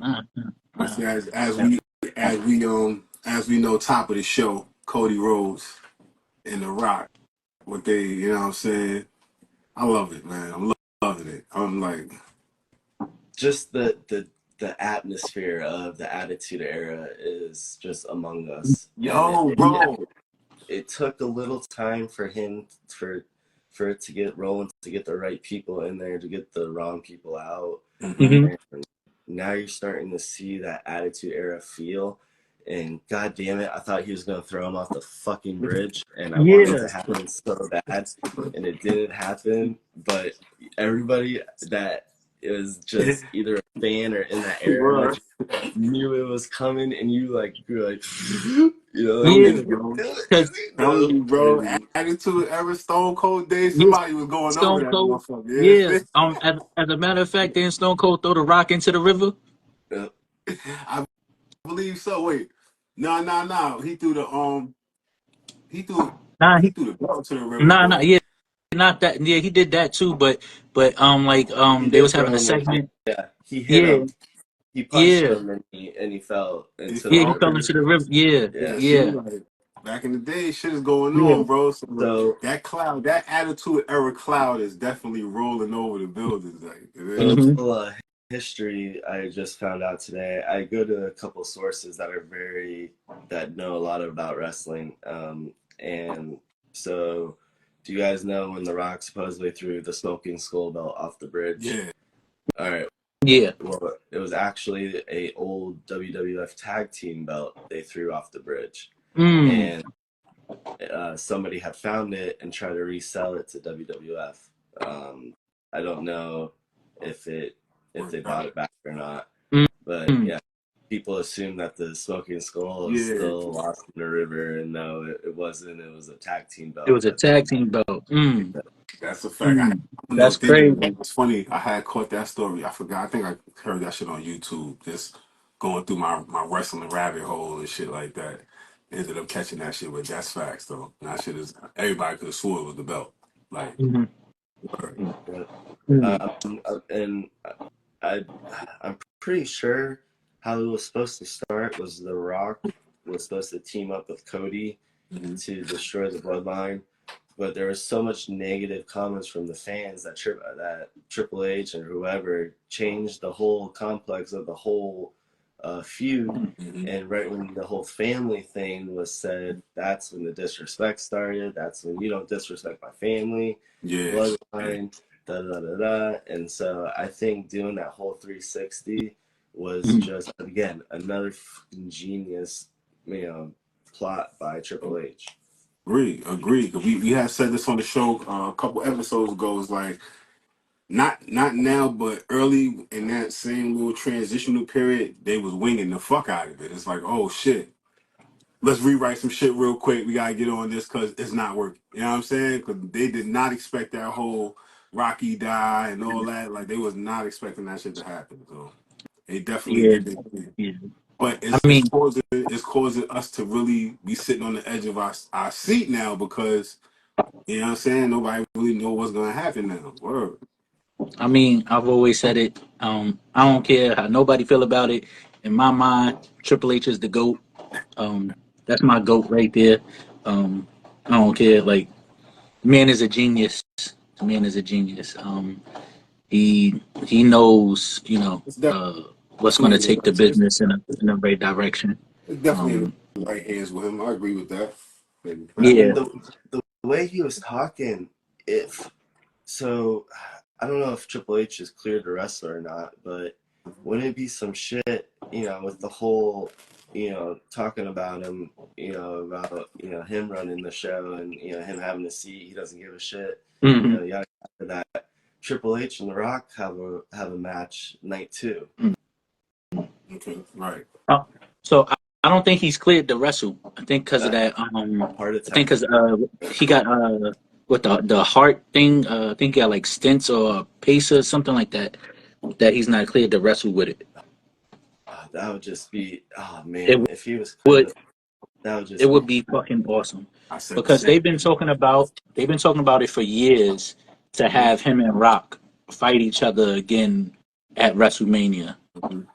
Nah, I nah. see, as we know, top of the show, Cody Rhodes and The Rock. What they, you know what I'm saying? I love it, man. I'm loving it. I'm like, Just the atmosphere of the Attitude Era is just among us. yo, And Yeah. bro. it took a little time for him for it to get rolling, to get the right people in there, to get the wrong people out. Mm-hmm. Hmm. And now you're starting to see that Attitude Era feel. And god damn it, I thought he was gonna throw him off the fucking bridge, and I wanted it Yeah. to happen so bad, and it didn't happen. But everybody that is just either a fan or in that era Bro, with you knew it was coming, and you like you know, like, tell Yeah. is me, he gonna bro. do it? Cause Is he? Tell No. me, bro. And Attitude ever Stone Cold Day. yeah, Somebody was going over Stone that Cold. motherfucker. Yeah. Yeah, As a matter of fact, didn't Stone Cold throw the Rock into the river? uh, I believe so. Wait, no. He threw Nah, he threw the belt to the river, nah. but Yeah, not that. Yeah, he did that too. But like he they was did having throw a him in. segment. Yeah, he hit Yeah, him. He punched yeah, him, and he fell he into the yeah. He fell. fell river. into the river. Yeah, Yeah, Yeah. see, yeah, like back in the day, shit is going yeah. on, bro. So So that cloud, that attitude era cloud is definitely rolling over the buildings. Like it so a is. Hmm. little history I just found out today. I go to a couple sources that know a lot about wrestling. And so, do you guys know when The Rock supposedly threw the smoking skull belt off the bridge? Yeah. All right. Yeah. Well, it was actually a old WWF tag team belt they threw off the bridge, Mm. and somebody had found it and tried to resell it to WWF. I don't know if they bought it back or not, but Mm. yeah, people assume that the smoking skull is Yeah, still lost in the river, and no, it wasn't. It was a tag team It belt was a that they tag team belt. Mm. that's a fact. Mm. I know That's thinking crazy. it was funny. I had caught that story. I forgot. I think I heard that shit on YouTube. Just going through my wrestling rabbit hole and shit like that. Ended up catching that shit, but that's facts though. That shit is everybody could have swore it was the belt. Like, Hmm. word. yeah. Mm. And I I'm pretty sure how it was supposed to start was The Rock was supposed to team up with Cody Mm-hmm. to destroy the bloodline, but there was so much negative comments from the fans that Triple H and whoever changed the whole complex of the whole feud. Mm-hmm. And right when the whole family thing was said, that's when the disrespect started. That's when you don't disrespect my family, Yeah. bloodline, da da da da. And so I think doing that whole 360 was Mm. just again another genius, plot by Triple H. Agree. 'Cause we had said this on the show a couple episodes ago. It's like not now, but early in that same little transitional period, they was winging the fuck out of it. It's like, oh shit, let's rewrite some shit real quick. We gotta get on this because it's not working. You know what I'm saying? Because they did not expect that whole Rocky die and all that. Like they was not expecting that shit to happen. So they definitely Yeah. did their thing. Yeah. But I it's mean, causing us to really be sitting on the edge of our seat now because you know what I'm saying. Nobody really know what's gonna happen now. Word. I've always said it. I don't care how nobody feel about it. In my mind, Triple H is the GOAT. Um, that's my GOAT right there. I don't care. Like, man is a genius. The man is a genius. He knows, It's what's going definitely to take the business in the right direction. it's definitely in Um, the right hands with him. I agree with that. I yeah. mean, the way he was talking, if so, I don't know if Triple H is cleared to wrestle or not, but wouldn't it be some shit, with the whole, talking about him, about him running the show and him having a seat, he doesn't give a shit, Hmm. yada yada that. Triple H and The Rock have a match night two. Okay, right. So I don't think he's cleared to wrestle. I think because of Uh, that. Heart I think attack. because he got with the heart thing. I think he got like stents or a pacer, something like that. That he's not cleared to wrestle with it. That would just be, oh It man, if he was cleared, would that would it just be would be fucking awesome I said the because same. they've been talking about it for years to Mhm. have him and Rock fight each other again at WrestleMania. Mhm.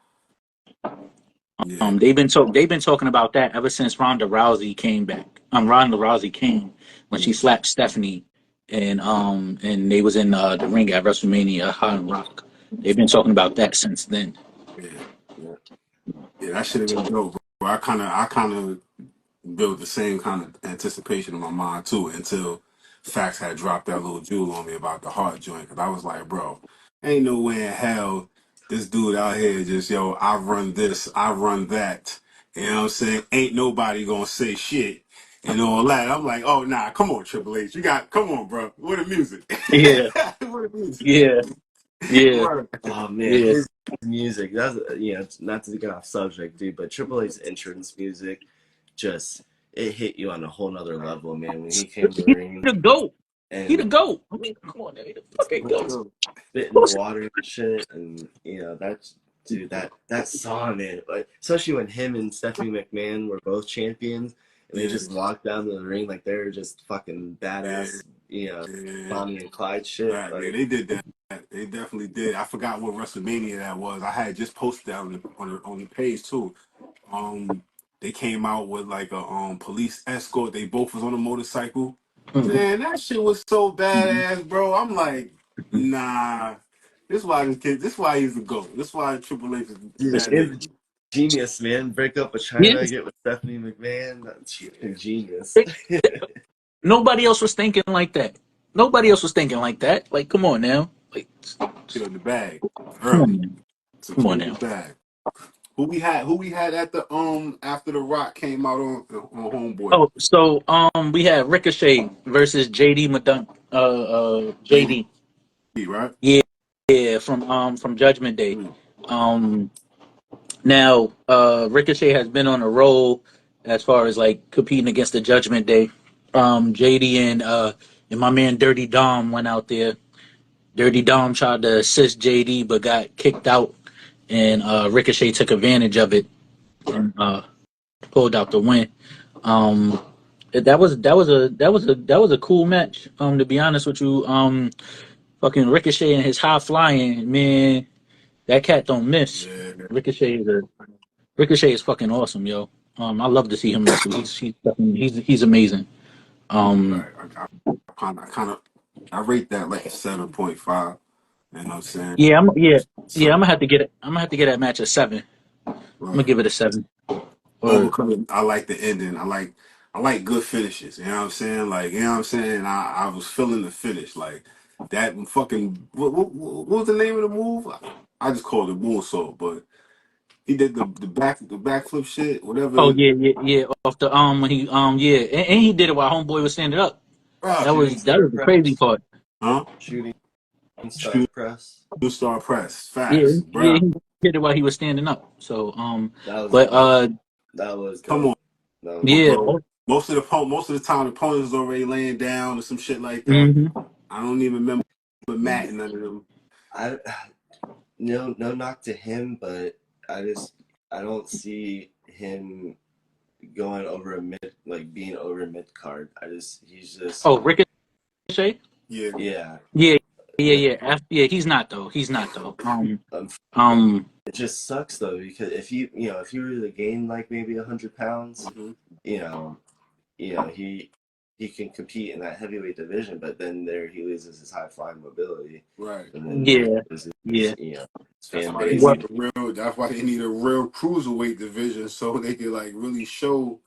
Yeah, They've been talking about that ever since Ronda Rousey came back. Ronda Rousey came when she slapped Stephanie, and they was in the ring at WrestleMania Hot Rock. They've been talking about that since then. yeah, Yeah. yeah. That should have been So dope, bro. I kind of built the same kind of anticipation in my mind too until Fax had dropped that little jewel on me about the heart joint. Cause I was like, bro, ain't no way in hell this dude out here just, yo, I run this, I run that. You know what I'm saying? Ain't nobody gonna say shit and all that. I'm like, oh nah, come on, Triple H. Come on, bro. What the music? yeah, What the music? yeah, yeah, Right. Oh man, yeah, his music. That's not to get off subject, dude, but Triple H's entrance music just it hit you on a whole nother level, man. When he came to the he ring the goat. He the and goat. I mean, come on, he the fucking Let's goat. go. spit in the water and shit, and that's dude that song, man. Like especially when him and Stephanie McMahon were both champions, and they Yeah, just walked down to the ring like they're just fucking yeah, badass, yeah. Bonnie and Clyde shit. Right, yeah, Like they did that. They definitely did. I forgot what WrestleMania that was. I had just posted that on the page too. They came out with like a police escort. They both was on a motorcycle. Mhm. Man, that shit was so badass, bro. I'm like, nah. This why he's the GOAT. This why Triple H is dude, that and nigga. genius, man. Break up with China, Yes, get with Stephanie McMahon. That's fucking genius. nobody else was thinking like that. Nobody else was thinking like that. Like, come on now. Like, Secured the bag come on early. now. Come on Secured the now. bag. Who we had at the after the Rock came out on Homeboy. Oh, so we had Ricochet versus JD Madunk. JD, JD. right? Yeah, yeah, from Judgment Day. Mm. Um, now Ricochet has been on a roll as far as like competing against the Judgment Day. JD and my man Dirty Dom went out there. Dirty Dom tried to assist JD but got kicked out, and Ricochet took advantage of it Right. and pulled out the win. Um, that was a cool match. To be honest with you, fucking Ricochet and his high flying man, that cat don't miss. Yeah. Ricochet is a Ricochet is fucking awesome, yo. I love to see him wrestle. He's amazing. Um, Right. I kind of I rate that like a 7.5. You know what I'm saying? yeah, yeah. So, I'm gonna have to get it. I'm gonna have to get that match a 7. I'm gonna right. give it a 7. All Or because I like the ending. I like good finishes. You know what I'm saying? Like, you know what I'm saying? I was feeling the finish. Like that fucking what was the name of the move? I just called it moonsault, but he did the backflip shit, oh whatever. yeah, yeah, yeah. Off the when he yeah, and he did it while Homeboy was standing up. Bruh, Shooting That star was the crazy press. part. huh? Shooting star Shoot, press. two star press, Yeah, fast, yeah, bruh. he did it while he was standing up. So That was but that was Come on, dope. That was yeah, dope. bro. Most of the time, the opponent is already laying down or some shit like that. hmm I don't even remember Matt and none of them. I no knock to him, but I don't see him going over a mid like being over a mid card. He's just Oh, Ricochet. Yeah, yeah. Yeah, yeah, No, yeah. Yeah, he's not though. He's not though. um, Um, it just sucks though because if you were to gain like maybe 100 pounds, hmm you know he can compete in that heavyweight division, but then there he loses his high flying mobility, right. and then there yeah, is yeah. his That's fan why they base. What? need a real. That's why they need a real cruiserweight division so they can like really show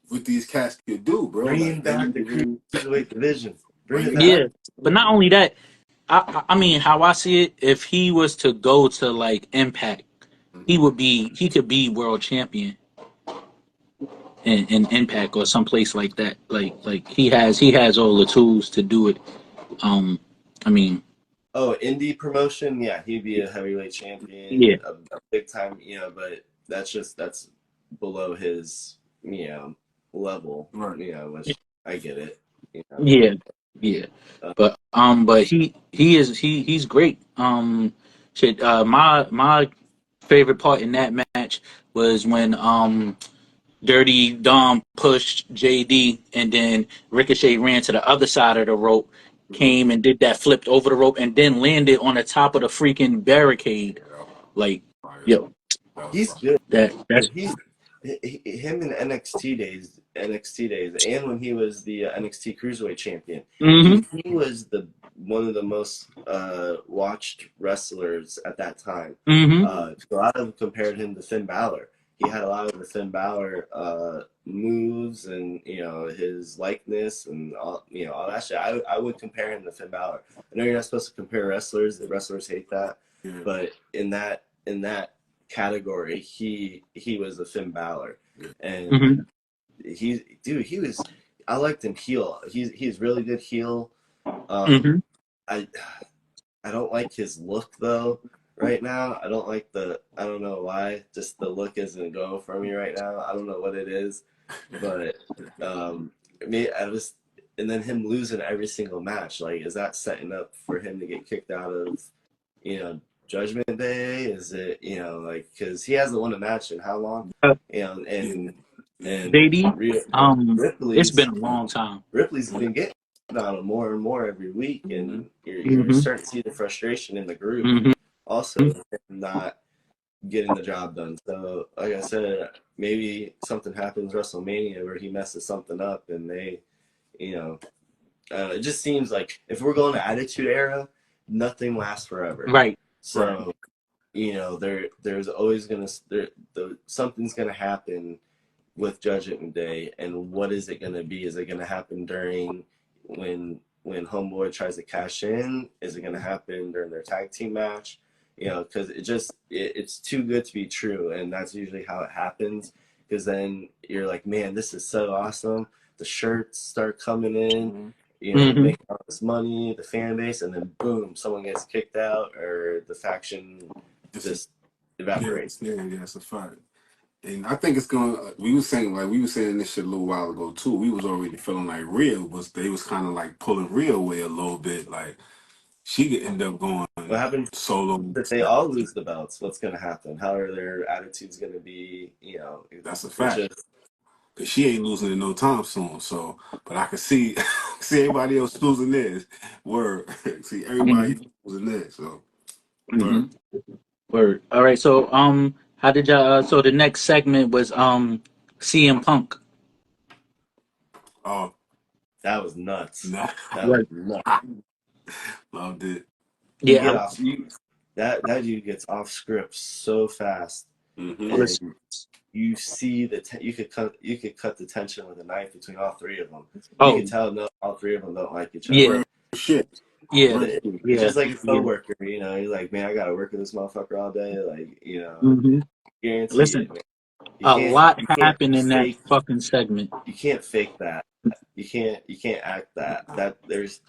what these cats can do, bro. Bringing Like they back need the to really cruiserweight division. Bring bring it it back. back. Yeah, but not only that. I mean, how I see it, if he was to go to like Impact, hmm he could be world champion in Impact or someplace like that. Like he has all the tools to do it. Um, I mean, Oh, indie promotion, yeah, he'd be a heavyweight yeah, champion, a big time, but that's below his, level, Right. which I get it, yeah, yeah. uh, But he's great. Shit. My favorite part in that match was when Dirty Dom pushed JD, and then Ricochet ran to the other side of the rope, hmm came and did that, flipped over the rope, and then landed on the top of the freaking barricade. Yeah, Like, fire. yo, He's good. That's Him in NXT days, and when he was the NXT Cruiserweight Champion, mm-hmm, dude, he was one of the most watched wrestlers at that time. mm-hmm, A lot of them compared him to Finn Balor. He had a lot of the Finn Balor moves and his likeness and all all that shit. I would compare him to Finn Balor. I know you're not supposed to compare wrestlers. The wrestlers hate that, but in that category, he was a Finn Balor, and mm-hmm, he was. I liked him heel. He's really good heel. mm-hmm. I don't like his look though. Right now, I don't like I don't know why. Just the look isn't going for me right now. I don't know what it is, but and then him losing every single match. Like, is that setting up for him to get kicked out of, Judgment Day? Is it, because he hasn't won a match in how long? And Baby, it's Ripley's been a long time. Been getting on him more and more every week, and you're Mm-hmm, starting to see the frustration in the group. mm-hmm, Also, not getting the job done. So, like I said, maybe something happens WrestleMania where he messes something up, and they, it just seems like if we're going to Attitude Era, nothing lasts forever. right. So, there's always something's gonna happen with Judgment Day, and what is it gonna be? Is it gonna happen during when Homeboy tries to cash in? Is it gonna happen during their tag team match? Because it's too good to be true, and that's usually how it happens. Because then you're like, man, this is so awesome. The shirts start coming in. Making all this money, the fan base, and then boom, someone gets kicked out, or the faction just evaporates. Yeah, that's a fact. And I think it's gonna. We were saying this shit a little while ago too. We was already feeling like they was kind of like pulling Rhea away a little bit. Like she could end up going What happens solo. if they all lose the belts? What's gonna happen? How are their attitudes gonna be? That's a fact. Cause she ain't losing in no time soon. So, but I can see everybody else losing theirs. Word. See everybody losing theirs. So, word. Word. All right. So, how did y'all? So the next segment was CM Punk. Oh, that was nuts. nah. That was nuts. Loved it. Yeah. That dude gets off script so fast, Mm-hmm. and you see you could cut the tension with a knife between all three of them. You can tell all three of them don't like each other. Yeah. Shit. Yeah. It's just like a coworker, You're like, man, I gotta work with this motherfucker all day. Like, guarantee Listen, it, man. a lot happened in that fucking segment. You can't fake that. You can't act that. That there's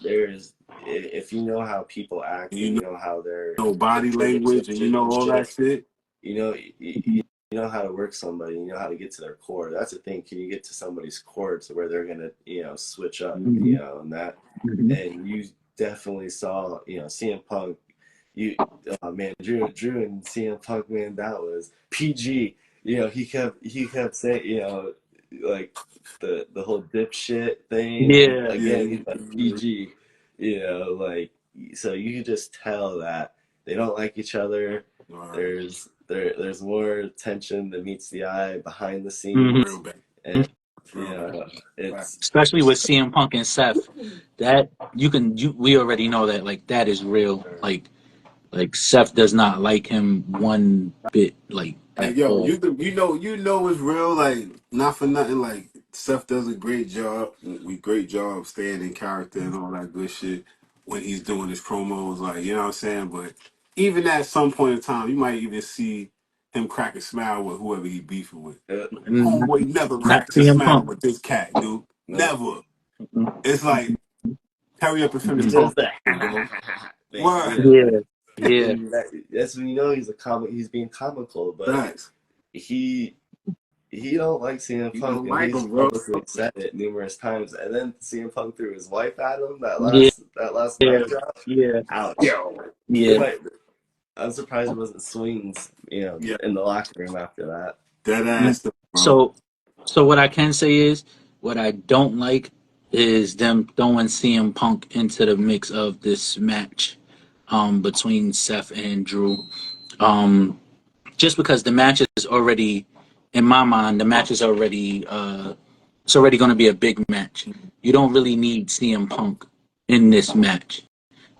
if you know how people act, and you know how they're body language, and all that shit. You know how to work somebody. You know how to get to their core. That's the thing. Can you get to somebody's core to where they're gonna switch up, and that, and you definitely saw CM Punk. Man, Drew and CM Punk, man, that was PG. He kept saying, like the whole dipshit thing. Yeah. Again, he's like PG. Like, so you can just tell that they don't like each other. Right. There's more tension that meets the eye behind the scenes, and it's especially with CM Punk and Seth. That we already know that, like, that is real. Like Seth does not like him one bit. Like yo, you know it's real. Like, not for nothing. Like, Seth does a great job. Great job staying in character and all that good shit when he's doing his promos. Like, you know what I'm saying. But even at some point in time, you might even see him crack a smile with whoever he beefing with. Homeboy never cracks a smile with this cat, dude. Never. It's like, hurry up and finish talking. Yeah. Yeah. That's when he's being comical, but Thanks. he don't like CM Punk, and he's publicly said it numerous times. And then CM Punk threw his wife at him that last mic drop. Yeah. Ouch. Yeah. I'm surprised it wasn't swings, in the locker room after that. Dead ass. So what I can say is, what I don't like is them throwing CM Punk into the mix of this match between Seth and Drew. just because the match is already, in my mind, the match is already it's already going to be a big match. You don't really need CM Punk in this match.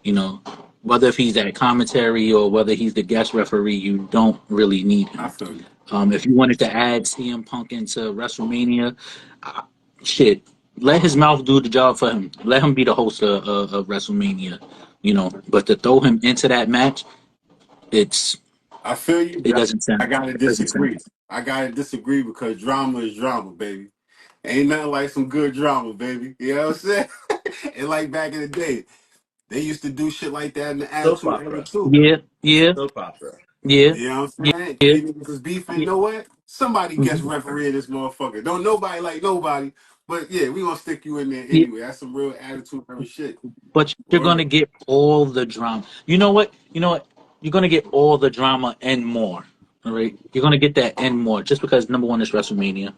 You know, whether if he's at commentary or whether he's the guest referee, you don't really need I him. feel you. If you wanted to add CM Punk into WrestleMania, uh, shit, let his mouth do the job for him. Let him be the host of WrestleMania. You know, but to throw him into that match, it's I feel you, it but doesn't sound. I gotta It doesn't sound. disagree. I gotta disagree because drama is drama, baby. Ain't nothing like some good drama, baby. You know what I'm saying? And like back in the day, they used to do shit like that in the Soap Attitude Era opera. too. Yeah, yeah, Soap opera. yeah, You know what I'm yeah, saying? yeah. These niggas was beefing. You Yeah. know what? Somebody gets Mhm. referee this motherfucker. Don't nobody like nobody. But yeah, we gonna stick you in there Yeah, anyway. That's some real Attitude Era shit. but you're gonna Word. get all the drama. You know what? You know what? You're gonna get all the drama and more. All right, you're gonna get that and more just because number one is WrestleMania,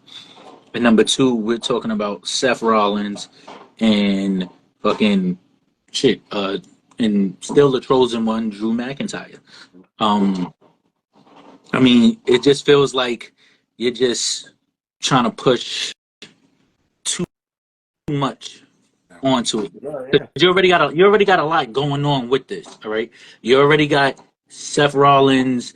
and number two we're talking about Seth Rollins and fucking shit. And still the chosen one, Drew McIntyre. Um, I mean, it just feels like you're just trying to push too much onto it. No, 'Cause yeah. you already got a lot going on with this. All right, you already got Seth Rollins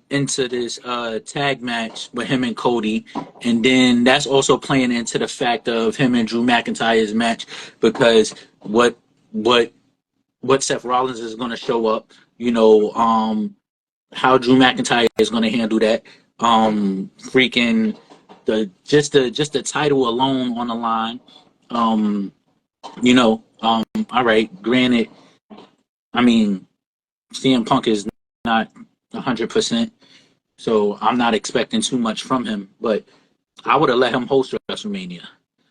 into this tag match with him and Cody, and then that's also playing into the fact of him and Drew McIntyre's match because what what what Seth Rollins is going to show up, you know, how Drew McIntyre is going to handle that, freaking just the title alone on the line, um, you know, all right, granted, I mean, CM Punk is not 100%, so I'm not expecting too much from him, but I would have let him host WrestleMania.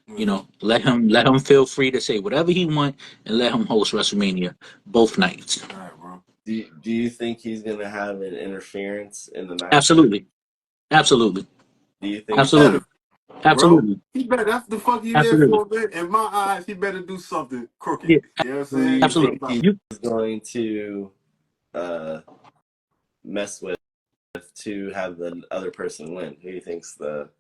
You Mhm. know, let him feel free to say whatever he want and let him host WrestleMania both nights. All right, bro. Do you think he's gonna have an interference in the match? Absolutely, absolutely, Do you think He so? better, absolutely, bro. absolutely, He better. That's the fuck he there absolutely. for, man. In my eyes, he better do something crooked. Yeah, You know what I'm Who do saying? you So think absolutely. I'm like, he's You going to uh, mess with to have the other person win? Who do you think's the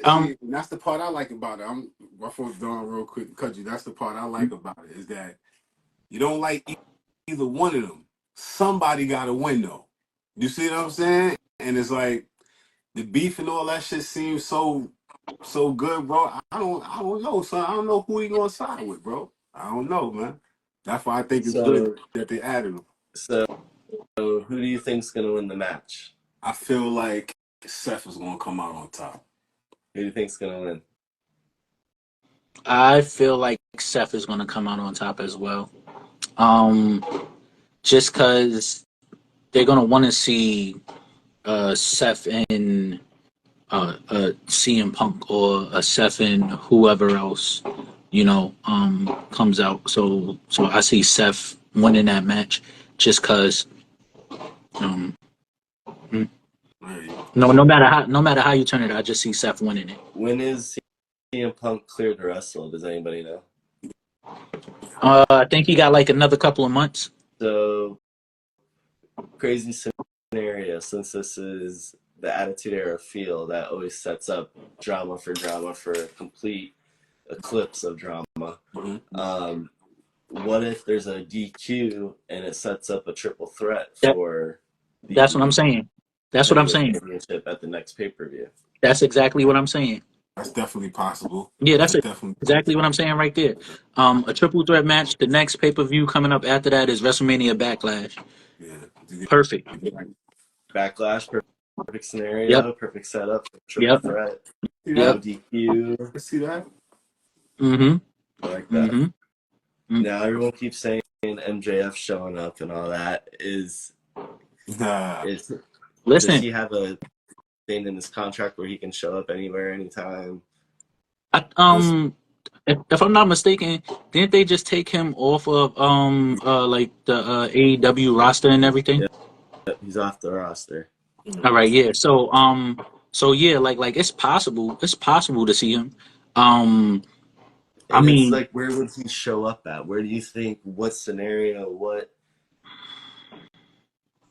um that's the part I like about it. I'm my phone's done real quick, cut you. That's the part I like about it is that you don't like either one of them. Somebody got to win though. You see what I'm saying? And it's like the beef and all that shit seems so good, bro. I don't know, son. I don't know who he gonna side with, bro. I don't know, man. That's why I think it's good so that they added him. so who do you think's gonna win the match? I feel like Seth is gonna come out on top. Who do you think's gonna win? I feel like Seth is going to come out on top as well. Um, just because they're going to want to see Seth and CM Punk or Seth and whoever else, you know, comes out. So I see Seth winning that match just because. Um, Right. no matter how you turn it, I just see Seth winning it. When is CM Punk cleared to wrestle? Does anybody know? I think he got like another couple of months. So crazy scenario, since this is the Attitude Era feel that always sets up drama for a complete eclipse of drama. Mhm. Um, what if there's a DQ and it sets up a triple threat That for that's what I'm the saying. That's what I'm heavyweight saying. championship at the next pay-per-view? That's exactly what I'm saying. That's definitely possible. Yeah, That's that's definitely exactly what I'm saying right there. A triple threat match. The next pay per view coming up after that is WrestleMania Backlash. yeah. Perfect. Backlash, perfect Yep. scenario, perfect setup for triple Yep. threat. See Yep. No that? DQ. You see that? Mm-hmm. I like that. Mm-hmm. Now everyone keeps saying MJF showing up and all that. Nah. Is does Listen, he have a thing in his contract where he can show up anywhere, anytime? I, This if I'm not mistaken, didn't they just take him off of like the AEW roster and everything? yeah, he's off the roster. All right, yeah. So yeah, like it's possible. It's possible to see him. Um, I And it's mean, like, where would he show up at? Where do you think? What scenario? What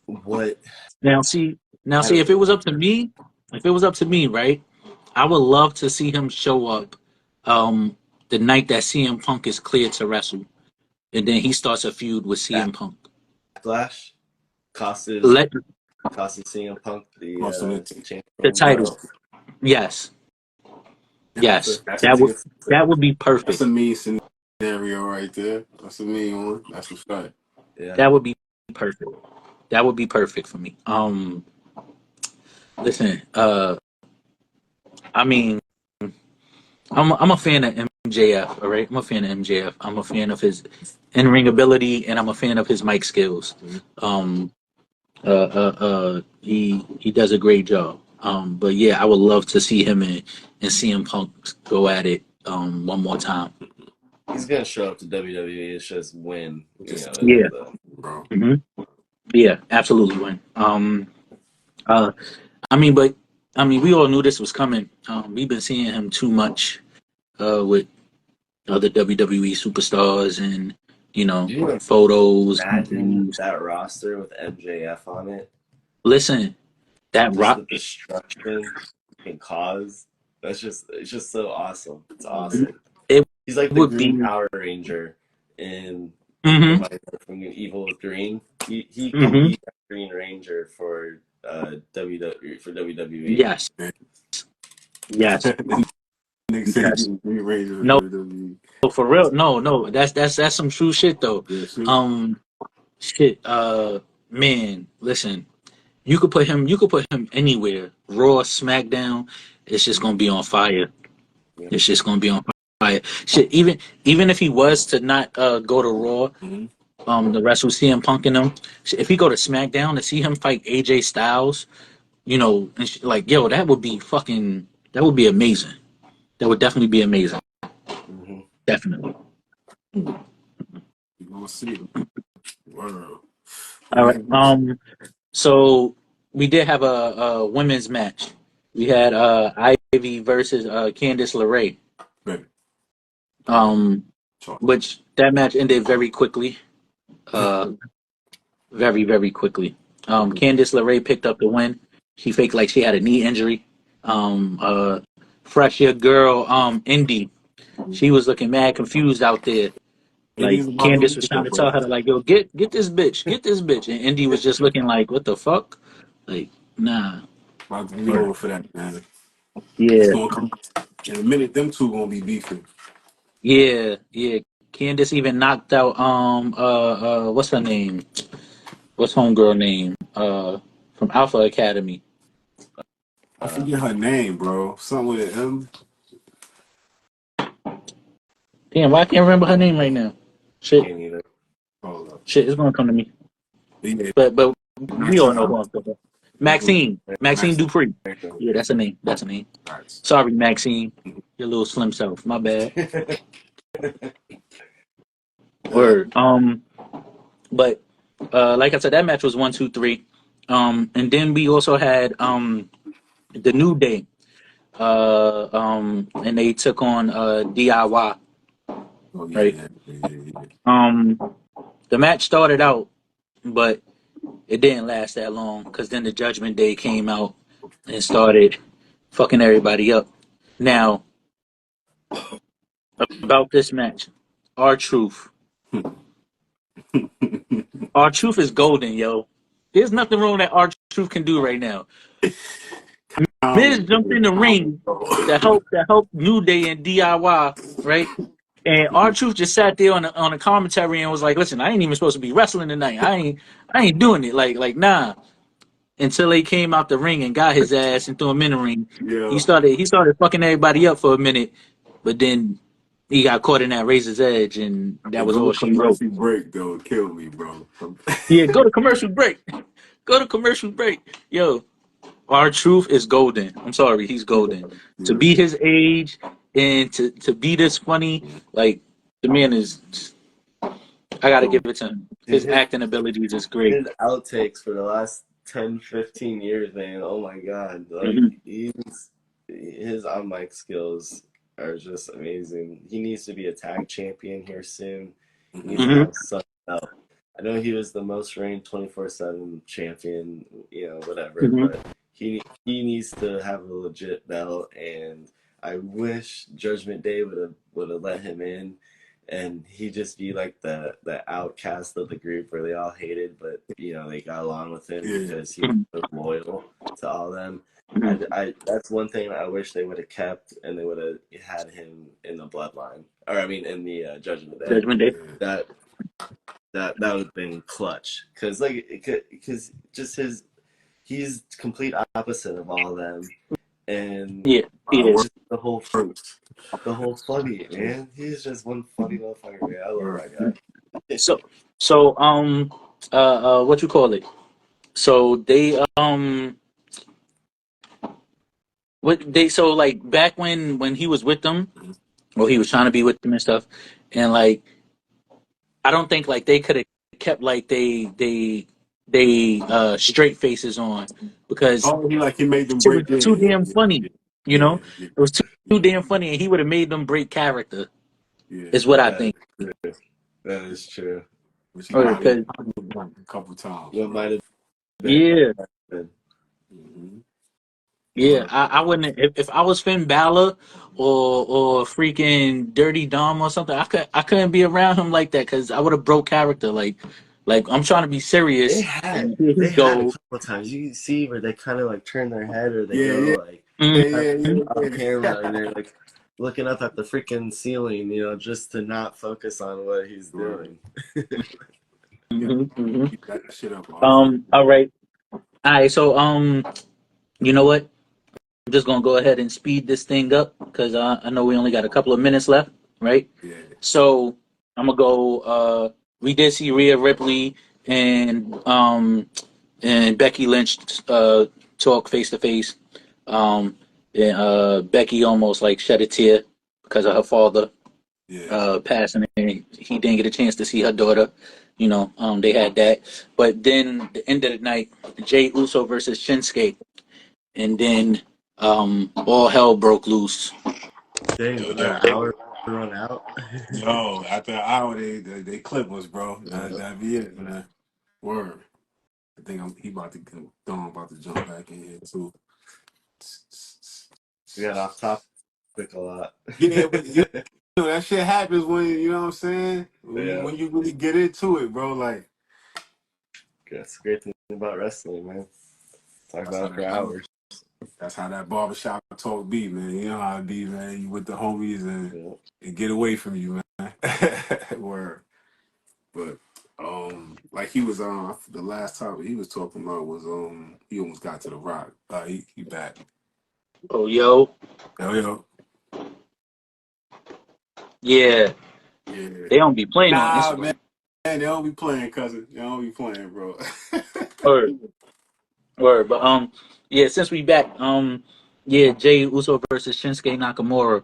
What? Now see, I don't if it know. was up to me, right, I would love to see him show up the night that CM Punk is cleared to wrestle, and then he starts a feud with CM Punk. Backlash costed Let CM Punk the Possibility. champion the from the title. belt. Yes, yes, That's a that would team. be That's perfect. a mean scenario right there. That's a mean one. That's what's right. Yeah. That would be perfect. That would be perfect for me. Listen, I mean, I'm a fan of MJF. All right, I'm a fan of MJF. I'm a fan of his in ring ability, and I'm a fan of his mic skills. Um, he does a great job. But yeah, I would love to see him and CM Punk go at it one more time. He's gonna show up to WWE. It's just when, Just Yeah, bro. hmm yeah, absolutely. Win. Uh, I mean, but I mean, we all knew this was coming. We've been seeing him too much with other WWE superstars and Do you photos. imagine that roster with MJF on it? Listen, that Just rock. the destruction it can cause. It's just so awesome. It's awesome. It He's like the would Green be. Power Ranger in the Hmm Mighty Morphin Evil with Green. He can hmm be a Green Ranger for WWE for WWE. Yes, yes, Nigga said he yes. didn't Green Ranger with No, WWE. for real. No, no. That's some true shit though. Yeah, see? Um, shit. Man, listen. You could put him anywhere. Raw, SmackDown. It's just gonna be on fire. Yeah. It's just gonna be on fire. Shit. Even if he was to not go to Raw, Mm-hmm. the wrestle CM Punk and them. If he go to SmackDown to see him fight AJ Styles, like yo, that would be fucking. That would be amazing. That would definitely be amazing. hmm Definitely. You gonna see. Word. All Yeah. right. So we did have a women's match. We had Ivy versus Candice LeRae. Baby. Um, Talk. which that match ended very quickly. Uh, very very quickly. Candice LeRae picked up the win. She faked like she had a knee injury. Fresh your girl, Indy. She was looking mad confused out there. It Like is about to Candice was trying leave, to tell bro. her to like, yo, get this bitch, and Indy was just looking like, what the fuck? Like, nah. About to leave over for that, man. It's Yeah, gonna come in a minute. Them two gonna be beefing. yeah. Candice even knocked out what's her name? What's homegirl name? From Alpha Academy. I forget her name, bro. Something with an M. Damn, why I can't remember her name right now? Shit, Can't either. Hold up. shit, it's gonna come to me. Yeah, But we all know Maxine. who I'm talking about. Maxine Maxine. Dupree. Yeah, that's a name. That's a name. Right. Sorry, Maxine, your little slim self. My bad. Word. But like I said, that match was 1, 2, 3. And then we also had the New Day. And they took on DIY. Oh Right. yeah. Um, the match started out, but it didn't last that long because then the Judgment Day came out and started fucking everybody up. Now about this match, our truth. Our truth is golden, yo. There's nothing wrong that our truth can do right now. Miz jumped in the ring to help New Day and DIY, right? And our truth just sat there on the commentary and was like, "Listen, I ain't even supposed to be wrestling tonight. I ain't doing it. Like nah." Until they came out the ring and got his ass and threw him in the ring, Yeah. he started fucking everybody up for a minute, but then he got caught in that razor's edge, and that And was go all to she wrote. commercial break though. Kill me, bro. Yeah, go to commercial break. Go to commercial break. Yo, our truth is golden. I'm sorry, he's golden. To Yeah. be his age and to be this funny, like the man is. I gotta give it to him. Dude, His acting abilities is great. his outtakes for the last 10, 15 years, man. Oh my god. Like Hmm his on mic skills are just amazing. He needs to be a tag champion here soon. He needs to hmm have such belt. I know he was the most reigned 24/7 champion, whatever, Mhm. but he needs to have a legit belt, and I wish Judgment Day would have let him in, and he just be like the outcast of the group where they all hated, but they got along with him Yeah. because he was so loyal to all of them. I that's one thing I wish they would have kept, and they would have had him in the bloodline, or I mean in the Judgment Day. Judgment Day. That that would have been clutch, because just he's complete opposite of all of them, and Yeah, he I is. work just the whole funny man. He's just one funny motherfucker. Man. I love that guy. So, what you call it? So they, so like back when he was with them, or he was trying to be with them and stuff, and like I don't think like they could have kept like they straight faces on because Oh, he made them it was break. Yeah, too yeah, damn yeah, funny. yeah, You yeah, know, yeah, it was too yeah. damn funny, and he would have made them break character. Yeah. Is what I That think. is true. That is true. Which he probably Because done a couple times, What bro. might have been. yeah, Mm-hmm. yeah, I wouldn't if I was Finn Balor or freaking Dirty Dom or something. I couldn't be around him like that because I would have broke character. Like I'm trying to be They serious, had and here he they had a go. couple of times. You can see where they kind of like turn their head, or they Yeah, yeah, go like yeah, Mhm. yeah, yeah, off camera, and yeah. they're like looking up at the freaking ceiling, just to not focus on what he's Right. doing. Yeah, Mhm. Mhm. keep that shit up often. All right. All right. So you know what? I'm just gonna go ahead and speed this thing up because I know we only got a couple of minutes left, right? Yeah. So I'm gonna go. We did see Rhea Ripley and Becky Lynch talk face to face. Becky almost like shed a tear because of her father Yeah. passing, and he didn't get a chance to see her daughter. They had that, but then the end of the night, Jay Uso versus Shinsuke, and then all hell broke loose. Dang, Yo, with that yo, hour run out. yo, after an hour, they clip us, bro. Yeah. That be it, man. Word. I think he about to about to jump back in here too. We got off topic a lot. Yeah, but that shit happens when you know what I'm saying. Yeah, When you really get into it, bro. Like that's a great thing about wrestling, man. Talk that's how about it for that hours. that's how that barbershop talk be, man. You know how it be, man. You with the homies Yeah. and get away from you, man. Word. But like he was the last time he was talking about was he almost got to the Rock. He back. Oh, yo, Hell yo. yeah, Yeah. they don't be playing on Nah, man. Instagram. Man, they don't be playing, cousin. They don't be playing, bro. Word, word. But yeah, since we back, yeah, Jay Uso versus Shinsuke Nakamura,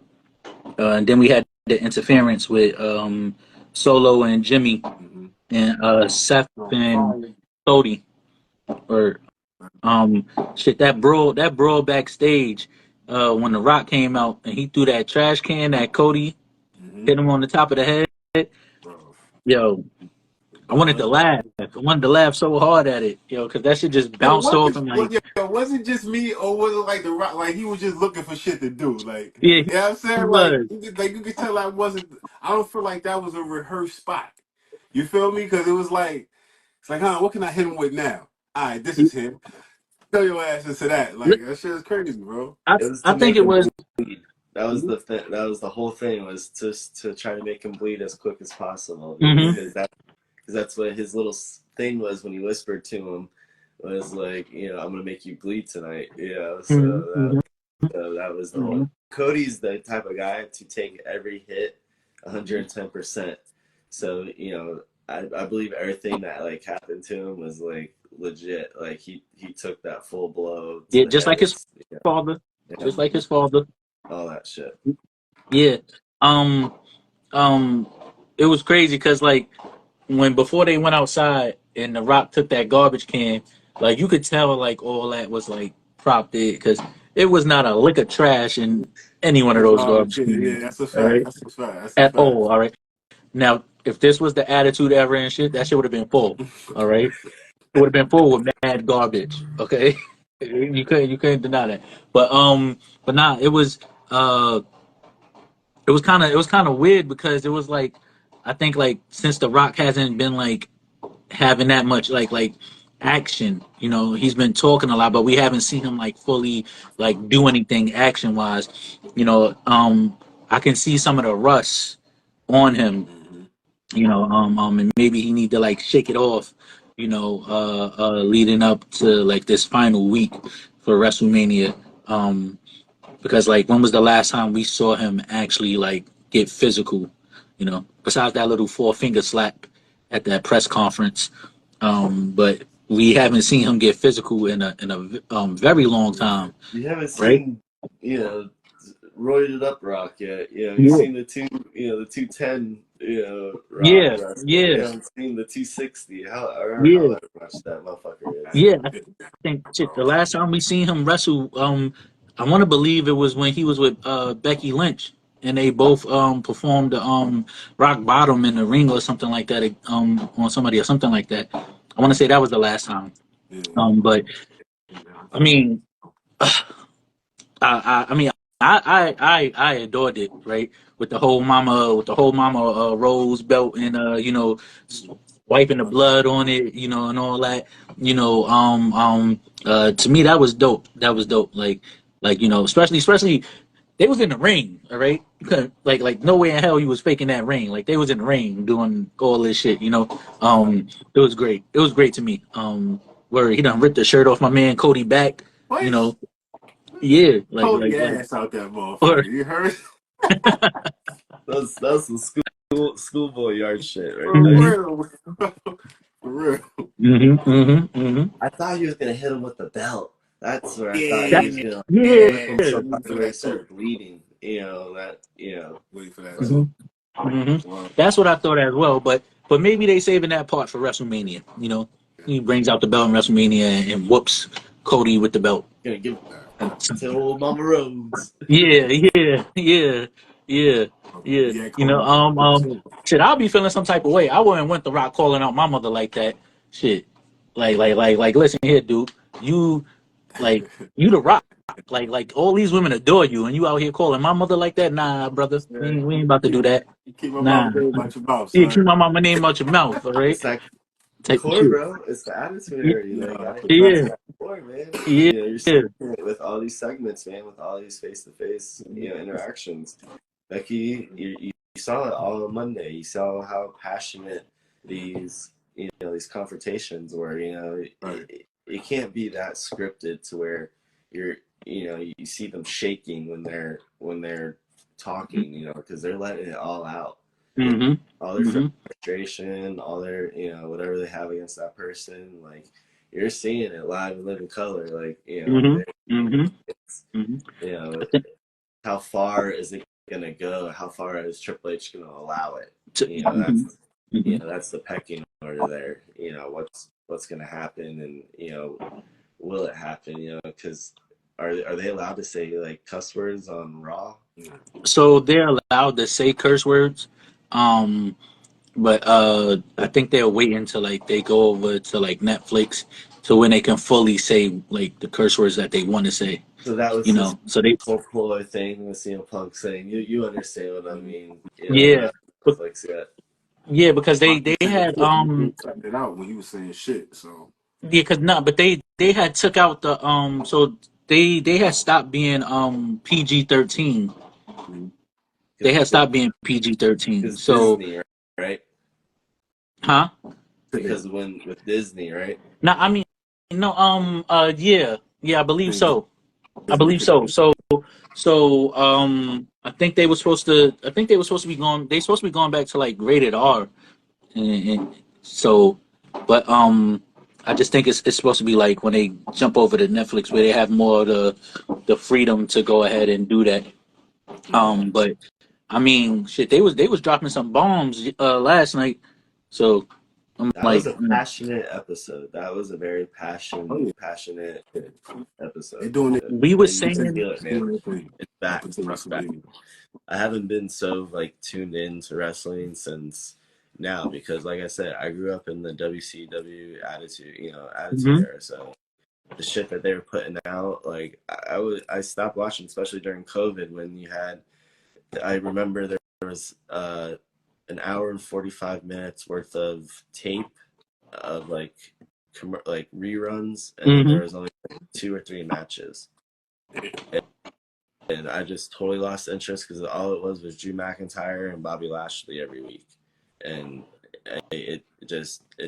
and then we had the interference with Solo and Jimmy Mm-hmm. and Seth No, and fire. Cody. Or shit, that brawl backstage, when The Rock came out and he threw that trash can at Cody, Mm-hmm. hit him on the top of the head. Bro. Yo, I wanted to laugh. I wanted to laugh so hard at it, because that shit just Yo, bounced off and like, was it just me or was it like the Rock? Like he was just looking for shit to do. Like, yeah, you know what I'm he saying? was. Like you could tell I wasn't. I don't feel like that was a rehearsed spot. You feel me? Because it was like it's like, huh? What can I hit him with now? All right, this is him. Throw your ass into that. Like that shit is crazy, bro. I It was I to think make it him was. bleed. That was the thing. That was the whole thing, was just to try to make him bleed as quick as possible, Hmm. because that's what his little thing was when he whispered to him, was like, I'm gonna make you bleed tonight. So Hmm. that was the whole. Hmm. Cody's the type of guy to take every hit 110%. So I believe everything that like happened to him was like legit. Like he took that full blow to Yeah, the just like head. his father. Yeah, Just like his father. all that shit. Yeah. Um. Um. It was crazy because like when before they went outside and The Rock took that garbage can, like you could tell like all that was like propped in because it was not a lick of trash in any one of those Oh garbage shit, cans. yeah, that's a All fact. right. That's a fact. That's a At fact. all. All right. Now if this was the Attitude Era and shit, that shit would have been full. All right, it would have been full with mad garbage. Okay, you couldn't deny that. But nah, it was kind of weird because it was like I think like since The Rock hasn't been like having that much like action. You know, he's been talking a lot, but we haven't seen him like fully like do anything action wise. You know, I can see some of the rust on him. Mhm. And maybe he need to like shake it off. Leading up to like this final week for WrestleMania. Because like when was the last time we saw him actually like get physical? Besides that little four-finger slap at that press conference. But we haven't seen him get physical in a very long time, You haven't right? seen, roided up Rock yet. You've Yeah, seen the 210, Rock yeah, wrestle. You yeah, haven't seen the 260. Or yeah, however much that motherfucker is. yeah. I think shit. The last time we seen him wrestle, I want to believe it was when he was with Becky Lynch, and they both performed rock bottom in the ring or something like that, on somebody or something like that. I want to say that was the last time. Yeah. But I mean, I mean, I adored it, right? With the whole mama rose belt and wiping the blood on it, and all that. To me that was dope. That was dope. Like especially they was in the ring, all right. You couldn't like no way in hell you was faking that ring. Like they was in the ring doing all this shit. It was great. It was great to me. Where he done ripped the shirt off my man Cody back. You What? know, yeah, Pull the ass out that or motherfucker. You heard? That's some schoolboy yard shit right For there. hmm real. For real. I thought he was gonna hit him with the belt. That's where I thought he That was Yeah. gonna yeah, whip him so Waiting hard for where he that too. started bleeding. Waiting for that But hmm too. hmm Wow. that's what I thought as well. But maybe they saving that part for WrestleMania. He brings out the belt in WrestleMania and whoops Cody with the belt. gonna give to old Mama Rose. Yeah, yeah, yeah, yeah, yeah. Yeah, Cody. Shit, I'll be feeling some type of way. I wouldn't want The Rock calling out my mother like that. Shit, like. Listen here, dude. You, like, you The Rock. Like all these women adore you, and you out here calling my mother like that? Nah, brother. We Yeah. ain't, we ain't about to do that. You keep my Nah. mouth good about your mouth, Yeah, keep son. my mama name out your mouth, all right? It's that Type of core, shit. bro. It's the attitude Yeah, era. You Yeah, gotta for get yeah, to sure. that core, man. yeah. You're seeing it with all these segments, man, with all these face to face, interactions. Becky, you saw it all on Monday. You saw how passionate these confrontations were. Right. It can't be that scripted to where you're, you see them shaking when they're talking, because they're letting it all out. Mm-hmm. All their Mm-hmm. frustration, all their, whatever they have against that person, like you're seeing it live in living color. Like, Mm-hmm. Mm-hmm. it's, Mm-hmm. you I know, think how far is it gonna go? How far is Triple H gonna allow it? mhm, mhm. That's the pecking order there. What's gonna happen, and will it happen? Because are they allowed to say like cuss words on Raw? So they're allowed to say curse words, um, but I think they're waiting till like they go over to like Netflix to when they can fully say like the curse words that they want to say. So that was his So they whole ploy thing with CM Punk saying, "You understand what I mean?" yeah, Not but Netflix yet. yeah, because they Like you they said had before, you typed it out when he was saying shit. So yeah, because no, but they had took out the so they had stopped being PG-13. They had stopped being PG-13. Because So Disney, right? huh? Because when with Disney, right? No, I mean no yeah, I believe things so. I Disney believe took so. I think they were supposed to. I think they were supposed to be going. They supposed to be going back to like rated R, and so, but I just think it's supposed to be like when they jump over to Netflix where they have more of the freedom to go ahead and do that. But I mean, shit, they was dropping some bombs last night, so I'm That was like, a passionate episode. That was a very oh yeah, passionate they're episode. doing it. we were You can saying, feel it, They're doing man. their thing It's up back. until It's back. WrestleMania. I haven't been so like tuned in to wrestling since now, because like I said, I grew up in the WCW attitude Mm-hmm. era. So the shit that they were putting out, like I stopped watching, especially during COVID when you had. I remember there was an hour and 45 minutes worth of tape of like reruns, and then there was only 2 or 3 matches. And I just totally lost interest because all it was Drew McIntyre and Bobby Lashley every week, and it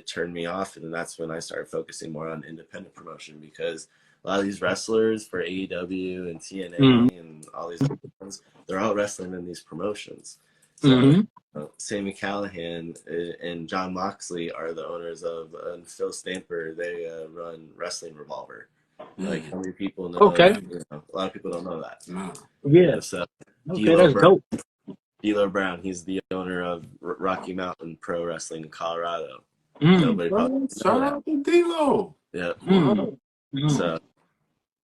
turned me off. And then that's when I started focusing more on independent promotion, because a lot of these wrestlers for AEW and TNA and all these other ones, they're all wrestling in these promotions. So Sami Callihan and John Moxley are the owners of, and Phil Stamper, they run Wrestling Revolver. Like, how many people know that? A lot of people don't know that. Yeah. So Okay, that's dope. D'Lo Brown, he's the owner of Rocky Mountain Pro Wrestling in Colorado. Nobody probably shout out to D'Lo. Yeah. So,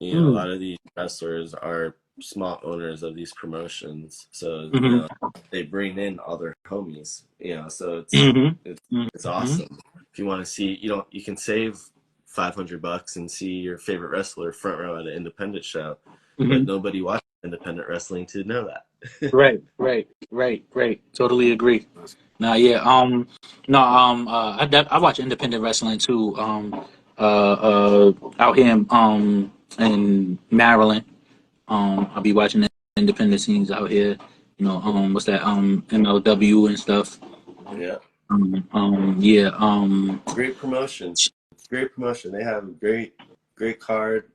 a lot of these wrestlers are small owners of these promotions. So, they bring in all their homies, so it's awesome. If you want to see, you can save $500 and see your favorite wrestler front row at an independent show, but nobody watches independent wrestling to know that. Right. Totally agree. I watch independent wrestling too. Out here in Maryland, I'll be watching the independent scenes out here. What's that? MLW and stuff. Yeah. Great promotion. Great promotion. They have a great card.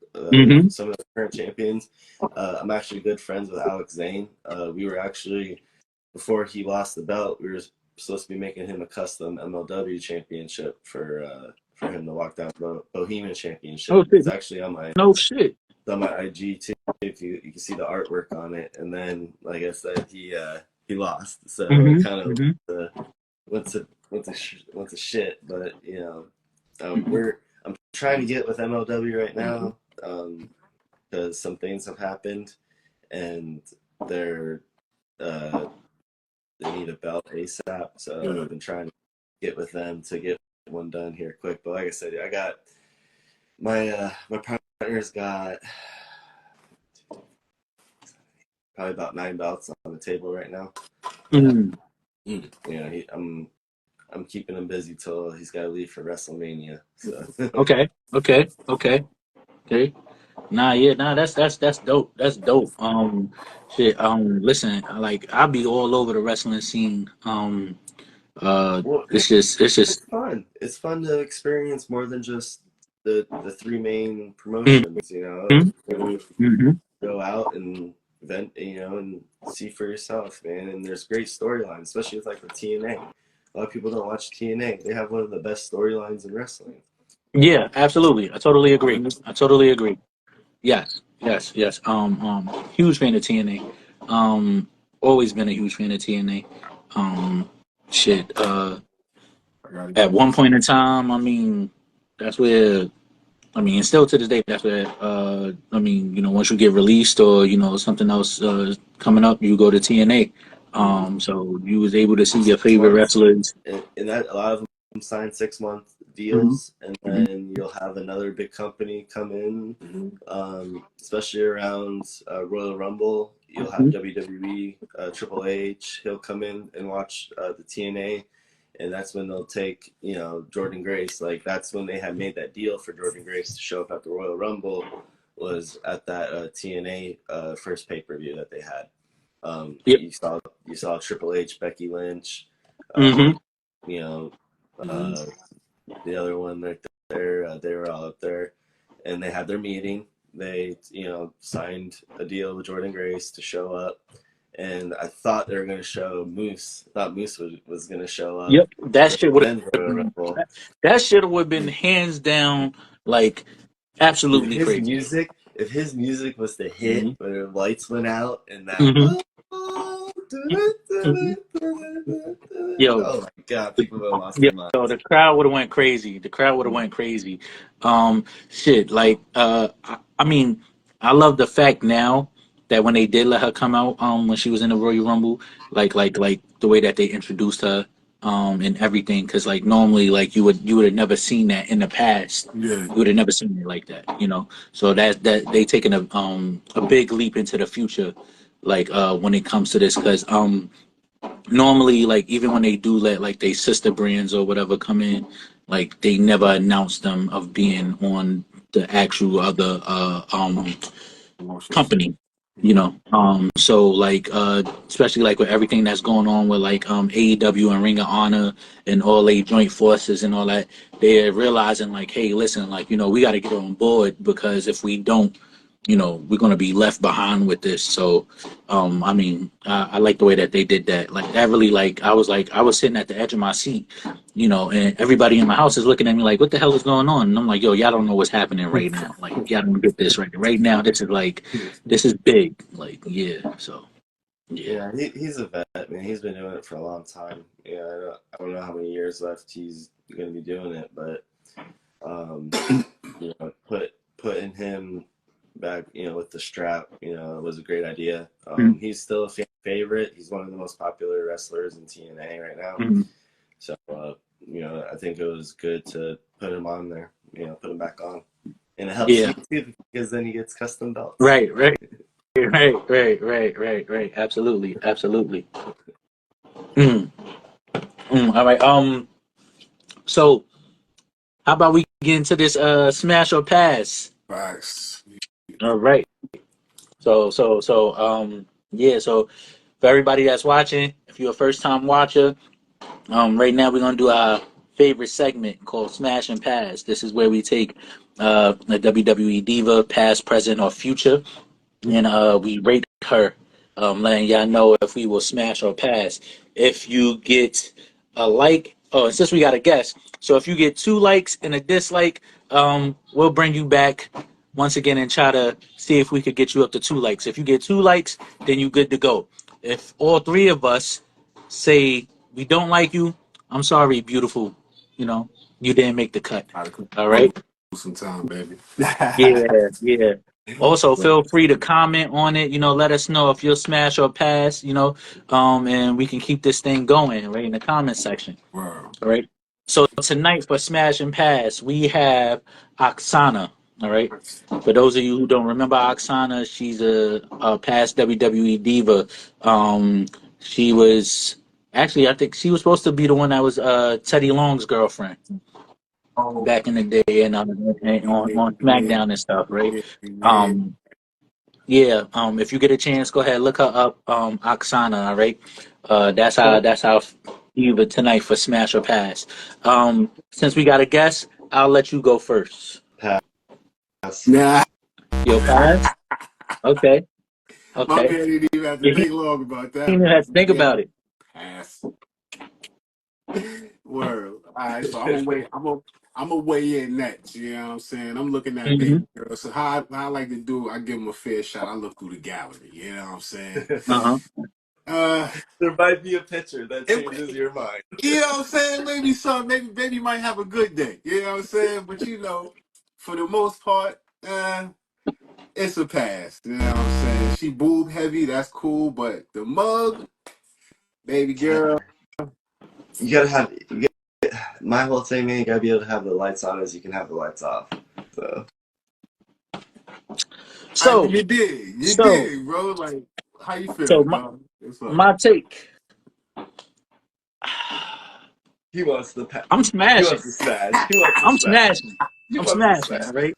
Some of the current champions. I'm actually good friends with Alex Zane. We were actually, before he lost the belt, we were supposed to be making him a custom MLW championship for him to walk down Bohemian Championship. Oh, it's actually on my shit. It's on my IG too. If you can see the artwork on it, and then like I said, he lost, so it kind of went to shit. But I'm trying to get with MLW right now, because some things have happened, and they need a belt ASAP. So I've been trying to get with them to get one done here quick. But like I said, I got my partner's got probably about 9 belts on the table right now. I'm keeping him busy till he's got to leave for WrestleMania. So. Okay. That's dope. That's dope. Listen, like I'll be all over the wrestling scene. It's fun. It's fun to experience more than just the 3 main promotions. Go out and vent, and see for yourself, man. And there's great storylines, especially with like the TNA. A lot of people don't watch TNA. They have one of the best storylines in wrestling. Yeah, absolutely. I totally agree. Yes. Huge fan of TNA. Always been a huge fan of TNA. At one point in time, that's where, still to this day, that's where, once you get released or, something else coming up, you go to TNA. So you was able to see your favorite wrestlers. And that, a lot of them sign 6-month deals, and then you'll have another big company come in, especially around Royal Rumble. You'll have WWE, Triple H. He'll come in and watch the TNA, and that's when they'll take Jordan Grace. Like, that's when they had made that deal for Jordan Grace to show up at the Royal Rumble, was at that TNA first pay-per-view that they had. You saw Triple H, Becky Lynch, the other one right there. They were all up there, and they had their meeting. They signed a deal with Jordan Grace to show up, and I thought they were going to show Moose. I thought Moose was going to show up. Yep, that shit would have been hands down, like, absolutely crazy. If his music was to hit when the lights went out and that. Oh my God! People would have lost their minds. The crowd would have went crazy. Shit. Like, I love the fact now that when they did let her come out, when she was in the Royal Rumble, like the way that they introduced her, and everything, because like normally like you would have never seen that in the past. Yeah. You would have never seen it like that, you know. So that they taking a big leap into the future, like when it comes to this, because normally like even when they do let like they sister brands or whatever come in, like they never announce them of being on the actual other Promotions. company, you know. So like especially like with everything that's going on with like AEW and Ring of Honor and all they joint forces and all that, they're realizing like, hey, listen, like, you know, we got to get on board, because if we don't, you know, we're gonna be left behind with this. So I mean, I like the way that they did that. Like that really, like I was sitting at the edge of my seat, you know, and everybody in my house is looking at me like, what the hell is going on? And I'm like, yo, y'all don't know what's happening right now. Like y'all don't get this right now. This is like, this is big. Like, yeah. So yeah. Yeah, he's a vet. I mean, he's been doing it for a long time. Yeah, I don't know how many years left he's going to be doing it, but you know, putting him back, you know, with the strap, you know, was a great idea. Mhm. He's still a fan favorite. He's one of the most popular wrestlers in TNA right now. Mhm. So, you know, I think it was good to put him on there. You know, put him back on, and it helps Yeah. you too because then he gets custom belts. Right. Right. Right. Absolutely. Absolutely. Mm. All right. So how about we get into this smash or pass? Facts. All right. Yeah, so for everybody that's watching, if you're a first time watcher, right now we're gonna do our favorite segment called Smash and Pass. This is where we take a WWE diva, past, present, or future, and we rate her, letting y'all know if we will smash or pass. If you get a like, oh, and since we got a guest, so if you get 2 likes and a dislike, we'll bring you back once again and try to see if we could get you up to 2 likes. If you get 2 likes, then you good to go. If all three of us say we don't like you, I'm sorry, beautiful. You know, you didn't make the cut. Gotta cook All right. some time, baby. Yeah. Also, feel free to comment on it. You know, let us know if you'll smash or pass. You know, and we can keep this thing going right in the comment section. Wow. All right. So tonight for smash and pass, we have Oksana. All right. For those of you who don't remember Oksana, she's a past WWE diva. She was actually, I think she was supposed to be the one that was Teddy Long's girlfriend Oh, back in the day, and yeah, on yeah, SmackDown and stuff, right? yeah, yeah. Um, yeah. If you get a chance, go ahead look her up, Oksana. All right. That's our either tonight for Smash or Pass. Since we got a guest, I'll let you go first. Pass. Nah, You'll pass. Okay. my man Okay. didn't even have to You think long about didn't that even one. have to think Yeah, about it. pass. Word. All right, so I'm gonna wait. I'm gonna weigh in next. You know what I'm saying? I'm looking at Hmm. baby girl. So how I like to do, I give them a fair shot. I look through the gallery. You know what I'm saying? Uh Uh, There might be a picture that changes it, your mind. you know what I'm saying? Maybe some, maybe baby might have a good day. You know what I'm saying? But you know, for the most part, it's a pass. You know what I'm saying? She boob heavy, that's cool. But the mug, baby girl. You gotta have. My whole thing, man, you gotta be able to have the lights on as you can have the lights off. So So, You so, did, bro. Like, how you so feeling, my dog? What's up? my take. he wants the pa- I'm he smashing. wants to smash. He wants to I'm smash. smashing. He I'm wants to smashing. smash. All right.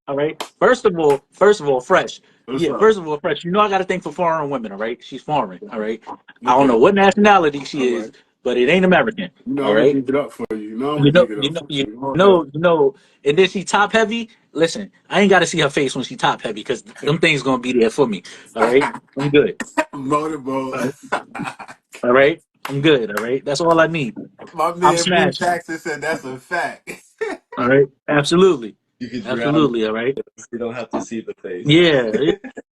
All right. First of all, fresh. What's Yeah. up? First of all, fresh. You know I got to think for foreign women. All right. She's foreign. All right. I don't know Okay. what nationality All she is, right. but it ain't American. You know All I'm gonna right. dig it up for you. You know I'm You gonna know. dig it You up know. for You you. All day. know. You know. And then she top heavy. Listen, I ain't got to see her face when she top heavy because them things gonna be there for me. All right. I'm good. Motorboat. All right. All right. I'm good. All right. That's all I need. My I'm man Blue smashing. Jackson said that's a fact. All right. Absolutely. You could drown Absolutely. All right. this. You don't have to see the face. Yeah,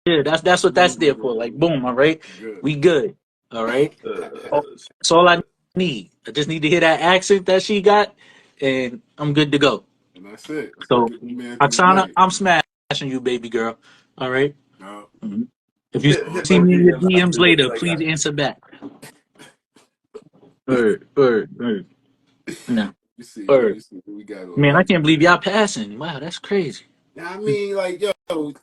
yeah, that's what that's there for. Like, Motorboat. boom, all right, Good. we good, all right. Oh, Uh, that's all I need. I just need to hear that accent that she got, and I'm good to go. And that's it. Let's So, get the man through the Oksana, night. I'm smashing you, baby girl. All right. No. Mhm. If you hit Oh, see my me in your DMs DMs after this. later, I please got you. answer back. Bird. No, You see, bird. you see what we got going Man, I on. can't believe y'all passing. Wow, that's crazy. Yeah, I mean, like, yo,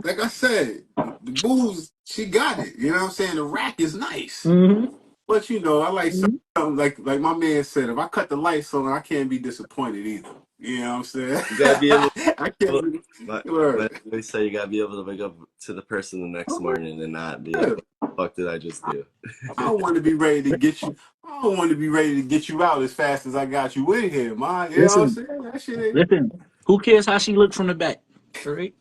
like I said, the booze, she got it. You know what I'm saying? The rack is nice. Mm-hmm. But you know, I like something like my man said, if I cut the lights on, I can't be disappointed either. You know what I'm saying? You gotta be able. I can't be But word. they say you gotta be able to wake up to the person the next Oh, morning and not be like, yeah. "What the fuck did I just do?" I don't want to be ready to get you. I don't want to be ready to get you out as fast as I got you in here, man. You know what I'm Listen, saying? That shit ain't. listen. Who cares how she looked from the back? All right.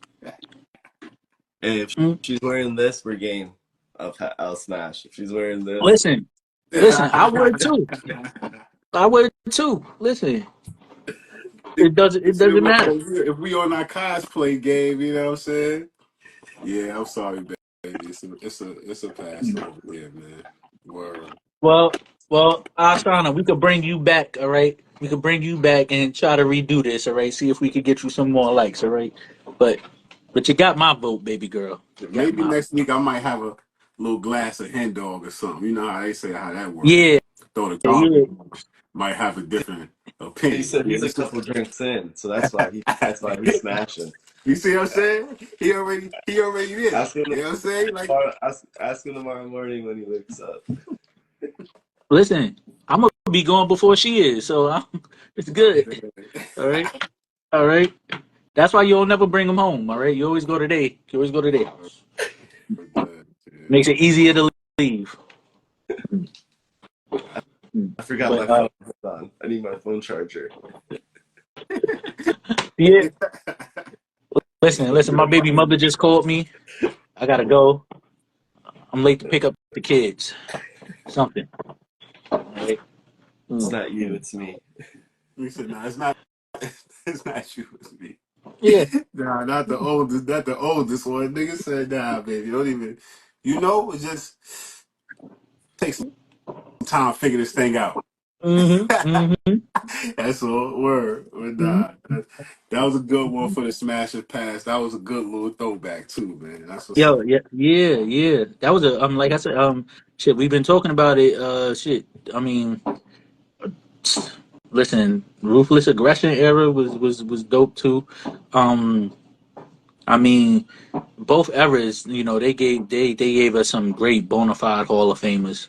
And if Mm. she's wearing this, we're game. I'll smash. If she's wearing this, Listen. I would too. I would too. Listen, it doesn't. It doesn't matter. If we on our cosplay game, you know what I'm saying? Yeah, I'm sorry, baby. It's a pass over here, man. Word. Well, Asana, we could bring you back. All right. We could bring you back and try to redo this. All right. See if we could get you some more likes. All right. But but you got my vote, baby girl. You got Maybe my. next week I might have a little glass of hen dog or something. You know how they say how that works. Yeah. Throw the Yeah. garbage. Might have a different he opinion. said You he's know a what couple I'm drinks in, so that's why he's saying? smashing. You see what I'm saying? He already did. Ask him, You know what I'm saying? Like, ask him tomorrow morning when he wakes up. Listen, I'm gonna be going before she is, so it's good. All right. All right. That's why you'll never bring them home. All right. You always go today. You always go today. Makes it easier to leave. I forgot my But phone. Hold on, I need my phone charger. yeah. Listen. My baby mother just called me. I gotta go. I'm late to pick up the kids. Something. All right. It's not you, it's me. We said, no, it's not. It's not you, it's me. Yeah. Nah, not the oldest. Not the oldest one. Nigga said, nah, baby, don't even. It just takes some time to figure this thing out. Mm-hmm. Mm-hmm. That's all. Word. But Mm-hmm. nah, that was a good one for the Smash and Pass. That was a good little throwback too, man. That's what's Yo, up. yeah. That was a like I said, shit, we've been talking about it, shit. I mean, listen, ruthless aggression era was dope too. Um, I mean, both eras, they gave us some great bona fide Hall of Famers.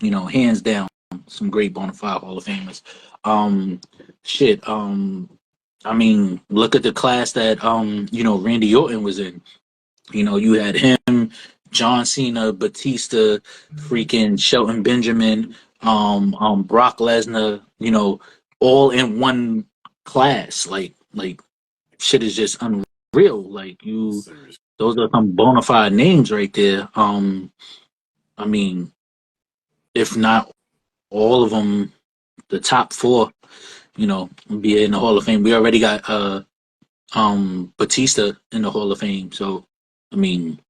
Hands down, some great bona fide Hall of Famers. Um, shit. I mean, look at the class that Randy Orton was in. You had him, John Cena, Batista, freaking Shelton Benjamin, Brock Lesnar. All in one class. Like shit is just unreal. Like Serious. those are some bona fide names right there. I mean, if not all of them, the top four, be in the Hall of Fame. We already got Batista in the Hall of Fame. So I mean,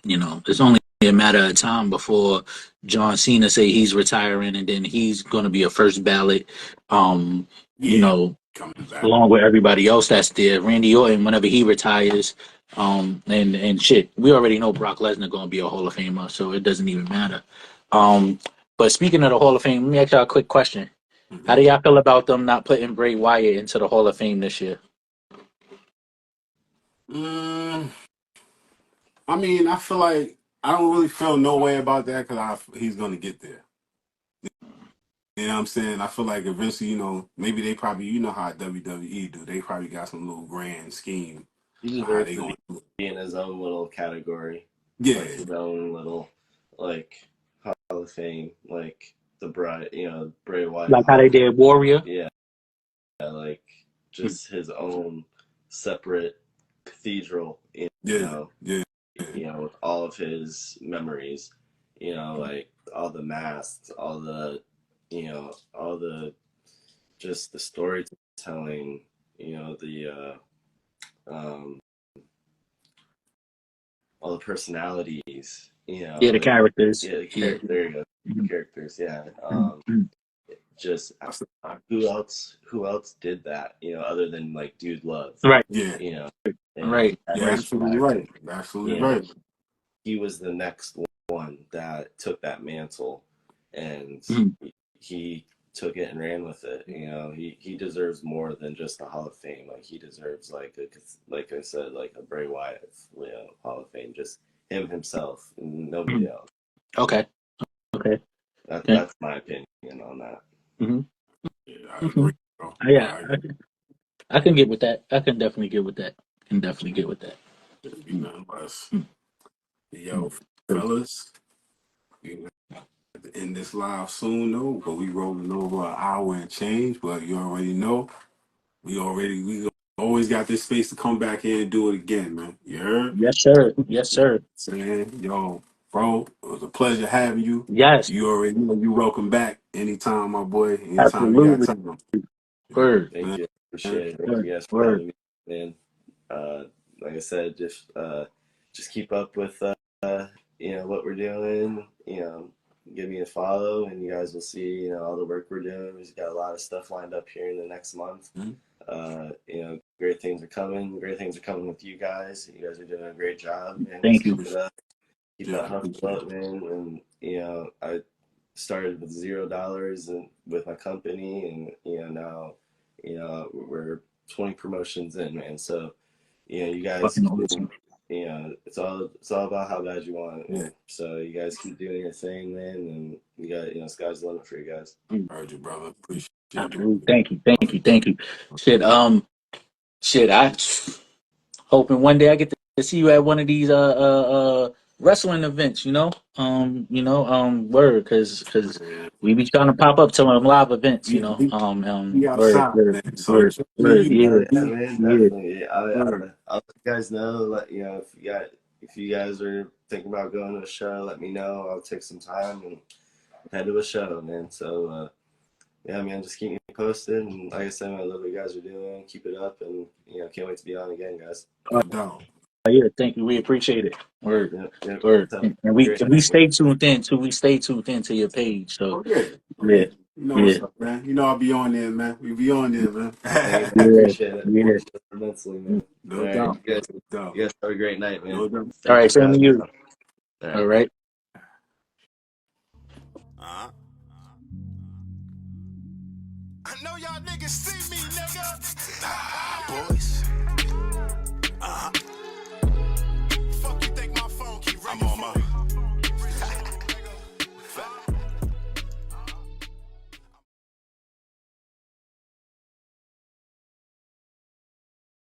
it's only a matter of time before John Cena say he's retiring, and then he's going to be a first ballot. Um, you Yeah, know, coming back. along with everybody else that's there. Randy Orton, whenever he retires, and shit, we already know Brock Lesnar going to be a Hall of Famer, so it doesn't even matter. Um, but speaking of the Hall of Fame, let me ask y'all a quick question. How Mm-hmm. do y'all feel about them not putting Bray Wyatt into the Hall of Fame this year? Mm, I mean, I feel like I don't really feel no way about that because he's gonna get there. You know what I'm saying? I feel like eventually, maybe they probably, how WWE do. They probably got some little grand scheme He of how deserves they to going to do it. be in his own little category, like Yeah, his own little like Hall of Fame, like Bray Wyatt Like how Hall they of Fame. did Warrior? Yeah, like just his own separate cathedral, yeah, yeah, yeah. with all of his memories, like all the masks, all the just the storytelling, the um all the personalities, Yeah, the like characters. yeah, the Yeah. character, there you go, Mhm. characters, yeah. Mhm. Just That's the, who else did that, other than like Dude Love, Right, yeah, you know, and right, that yeah. right. Absolutely respect, right. Absolutely you know, right. he was the next one that took that mantle, and Mhm. he took it and ran with it. You know, he deserves more than just a Hall of Fame. Like he deserves like I said, like a Bray Wyatt, you know, Hall of Fame. Just him himself and nobody else. Okay. That's my opinion on that. Mm-hmm. Yeah, I Mm-hmm. agree, bro. Yeah, I can get with that. I can definitely get with that. Can definitely get with that. Just be nothing less. Mm. Yo, fellas, we have to end this live soon though, but we rolling over an hour and change. But you already know, we always got this space to come back here and do it again, man. You heard? Yes, sir. Yes, sir. Saying, yo, bro, it was a pleasure having you. Yes, You already know you welcome back anytime, my boy. Anytime you got absolutely. time. Word. Thank you. Appreciate it. Thank Word. you guys for Word. having me, man. Like I said, just keep up with you know what we're doing. You know, give me a follow, and you guys will see you know all the work we're doing. We've got a lot of stuff lined up here in the next month. You know, great things are coming. Great things are coming with you guys. You guys are doing a great job, man. Thank Just you. keep it up. Keep that hustle up, man. And you know, I started with $0 and with my company, and you know now, you know we're 20 promotions in, man. So you know, you guys, Fucking awesome. you know, it's all about how bad you want it, man. Yeah. So you guys keep doing your thing, man, and you got, you know, sky's the limit for you guys. Heard you, brother. Appreciate Absolutely. it. Thank you. Thank you. Thank you. Shit. I hoping one day I get to see you at one of these wrestling events. Word, cause Man. we be trying to pop up to them live events. We got a Word, shot, word, man. So word, word. you, Yeah, Yeah, man, yeah. definitely. word. I'll let you guys know. Let you know if you guys are thinking about going to a show, let me know. I'll take some time and head to a show, man. So yeah, man, just keep me posted. And like I said, man, I love what you guys are doing. Keep it up, and you know, can't wait to be on again, guys. No doubt. Yeah, thank you. We appreciate it. Word, Yep. word. So, And we great and we night, man. stay tuned in too. We stay tuned into your page. So Oh yeah. Oh yeah, yeah. You know yeah, what's up, man. You know I'll be on there, man. We be on there, man. Thank you, man. I yeah, appreciate it yeah. immensely, man. All No right, doubt. No doubt. you guys have a great night, man. No doubt. All Thank you right, for same to having me you. on. All All right. right. Uh-huh. I know y'all niggas see me, nigga. Boys. Uh-huh.